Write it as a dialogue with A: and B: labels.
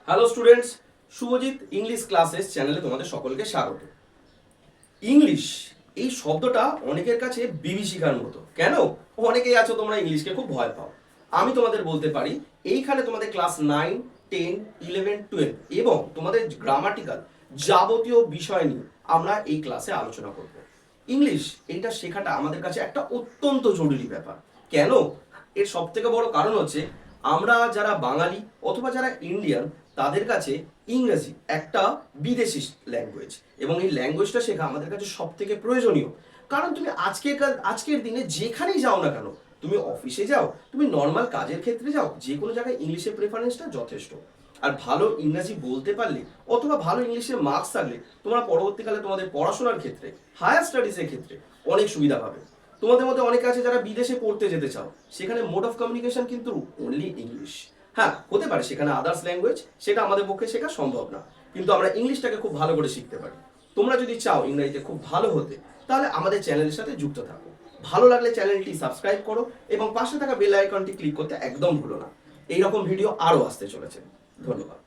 A: Hello students, Subhajit English classes চ্যানেলে তোমাদের সকলকে স্বাগত। ইংলিশ এই শব্দটা অনেকের কাছে বিভীষিকার মতো। কেন? অনেকেই আছো তোমরা ইংলিশকে খুব ভয় পাও। আমি তোমাদের বলতে পারি, এইখানে তোমাদের ক্লাস 9, 10, 11, 12 এবং তোমাদের গ্রামাটিক্যাল যাবতীয় বিষয় নিয়ে আমরা এই ক্লাসে আলোচনা করব। ইংলিশ এইটা শেখাটা আমাদের কাছে একটা অত্যন্ত জরুরি ব্যাপার। কেন? এর সব থেকে বড় কারণ হচ্ছে আমরা যারা বাঙালি অথবা যারা ইন্ডিয়ান, তাদের কাছে ইংরেজি একটা বিদেশি ল্যাঙ্গুয়েজ, এবং এই ল্যাঙ্গুয়েজটা শেখা আমাদের কাছে সব থেকে প্রয়োজনীয়। কারণ তুমি আজকের দিনে যেখানেই যাও না কেন, তুমি অফিসে যাও, তুমি নর্মাল কাজের ক্ষেত্রে যাও, যে কোনো জায়গায় ইংলিশের প্রেফারেন্সটা যথেষ্ট। আর ভালো ইংরাজি বলতে পারলে অথবা ভালো ইংলিশের মার্কস থাকলে তোমরা পরবর্তীকালে তোমাদের পড়াশোনার ক্ষেত্রে, হায়ার স্টাডিজের ক্ষেত্রে অনেক সুবিধা পাবে। তোমাদের মধ্যে অনেকে আছে যারা বিদেশে পড়তে যেতে চাও, সেখানে মোড অফ কমিউনিকেশন কিন্তু অনলি ইংলিশ। হ্যাঁ, হতে পারে সেখানে আদার্স ল্যাঙ্গুয়েজ, সেটা আমাদের পক্ষে শেখা সম্ভব না, কিন্তু আমরা ইংলিশটাকে খুব ভালো করে শিখতে পারি। তোমরা যদি চাও ইংরেজিতে খুব ভালো হতে, তাহলে আমাদের চ্যানেলের সাথে যুক্ত থাকো। ভালো লাগলে চ্যানেলটি সাবস্ক্রাইব করো এবং পাশে থাকা বেল আইকনটি ক্লিক করতে একদম ভুলো না। এইরকম ভিডিও আরও আসতে চলেছে। ধন্যবাদ।